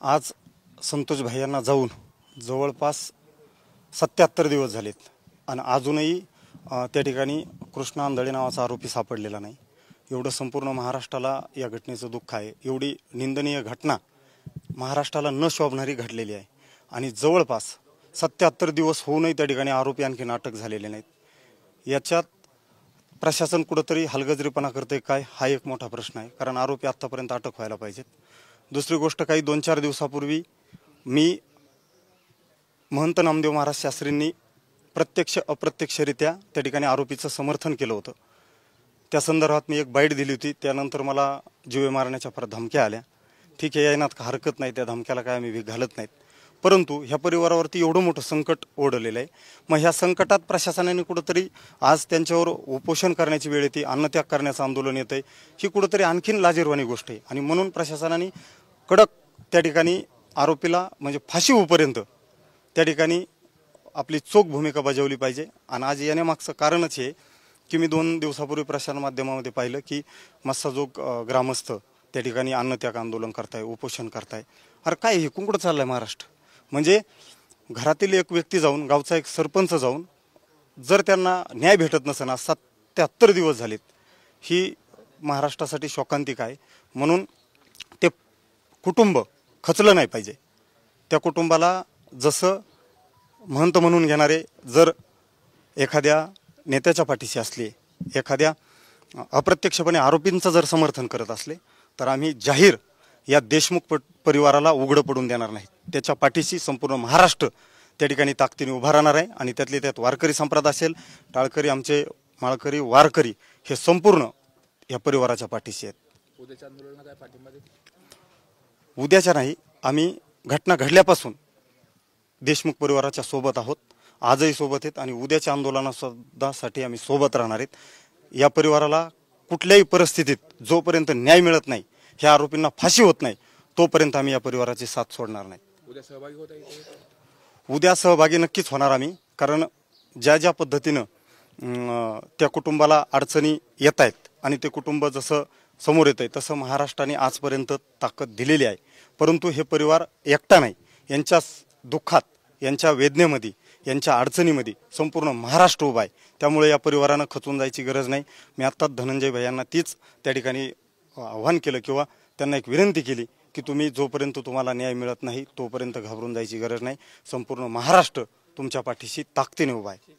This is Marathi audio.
आज संतोष भाईंना जाऊन जवळपास 77 दिवस झालेत आणि अजूनही त्या ठिकाणी कृष्णा आंधळे नावाचा आरोपी सापडलेला नाही। एवढं संपूर्ण महाराष्ट्राला या घटनेचं दुःख आहे। एवढी निंदनीय घटना महाराष्ट्राला न शोभणारी घडलेली आहे आणि जवळपास 77 दिवस होऊनही त्या ठिकाणी आरोपी आणखी अटक झालेले नाहीत। याच्यात प्रशासन कुठेतरी हलगर्जीपणा करते काय हा एक मोठा प्रश्न आहे, कारण आरोपी आतापर्यंत अटक व्हायला पाहिजेत। दुसरी गोष्ट, काही 2-4 दिवसापूर्वी मी महंत नामदेव महाराज शास्त्रींनी प्रत्यक्ष अप्रत्यक्षरित्या त्या ठिकाणी आरोपीचं समर्थन केलं होतं। त्या संदर्भात मी एक बाईट दिली होती। त्यानंतर मला जीवे मारण्याच्या परत धमक्या आल्या। ठीक आहे, यायनात हरकत नाही, त्या धमक्याला काय आम्ही घालत नाहीत, परंतु ह्या परिवारावरती एवढं मोठं संकट ओढलेलं आहे। मग ह्या संकटात प्रशासनाने कुठेतरी आज त्यांच्यावर उपोषण करण्याची वेळ येते, अन्नत्याग करण्याचं आंदोलन येतंय, ही कुठेतरी आणखीन लाजिरवाणी गोष्ट आहे। आणि म्हणून प्रशासनाने कडक त्या ठिकाणी आरोपीला म्हणजे फाशी होईपर्यंत त्या ठिकाणी आपली चोख भूमिका बजावली पाहिजे। आणि आज येण्यामागचं कारणच हे की मी 2 दिवसापूर्वी प्रसार माध्यमामध्ये पाहिलं की मस्साजोग ग्रामस्थ त्या ठिकाणी अन्नत्याग आंदोलन करताय, उपोषण करताय। अरे काय हे कुंकड चाललंय महाराष्ट्र? म्हणजे घरातील एक व्यक्ती जाऊन, गावचा एक सरपंच जाऊन, जर त्यांना न्याय भेटत नसेल, 77 दिवस झालेत, ही महाराष्ट्रासाठी शोकांतिक आहे। म्हणून ते कुटुंब खचलं नाही पाहिजे। त्या कुटुंबाला जसं महंत म्हणून घेणारे जर एखाद्या नेत्याच्या पाठीशी असले, एखाद्या अप्रत्यक्षपणे आरोपींचं जर समर्थन करत असले, तर आम्ही जाहीर या देशमुख परिवाराला उघडं पडून देणार नाही। त्याच्या पाठीशी संपूर्ण महाराष्ट्र त्या ठिकाणी ताकदीने उभा राहणार आहे। आणि त्यातले त्यात वारकरी संप्रदाय असेल, टाळकरी, आमचे माळकरी, वारकरी हे संपूर्ण या परिवाराच्या पाठीशी आहेत। उद्याच्या आंदोलनाला काय पाठिंबा देत? उद्याच्या नाही, आम्ही घटना घडल्यापासून देशमुख परिवाराच्या सोबत आहोत, आजही सोबत आहेत आणि उद्याच्या आंदोलनासाठी आम्ही सोबत राहणार आहेत। या परिवाराला कुठल्याही परिस्थितीत जोपर्यंत न्याय मिळत नाही, ह्या आरोपींना फाशी होत नाही, तोपर्यंत आम्ही या परिवाराची साथ सोडणार नाही। उद्या सहभागी होत आहे? उद्या सहभागी नक्कीच होणार आम्ही, कारण ज्या पद्धतीनं त्या कुटुंबाला अडचणी येत आहेत आणि ते कुटुंब जसं समोर येत आहे तसं महाराष्ट्राने आजपर्यंत ताकद दिलेली आहे। परंतु हे परिवार एकटा नाही, यांच्या दुःखात, यांच्या वेदनेमध्ये, यांच्या अडचणीमध्ये संपूर्ण महाराष्ट्र उभा आहे। त्यामुळे या परिवारानं खचून जायची गरज नाही। मी आत्ताच धनंजय भाईंना तीच त्या ठिकाणी आव्हान केलं किंवा त्यांना एक विनंती केली की तुम्ही जोपर्यंत तुम्हाला न्याय मिळत नाही तोपर्यंत घाबरून जायची गरज नाही। संपूर्ण महाराष्ट्र तुमच्या पाठीशी ताकदीने उभा आहे।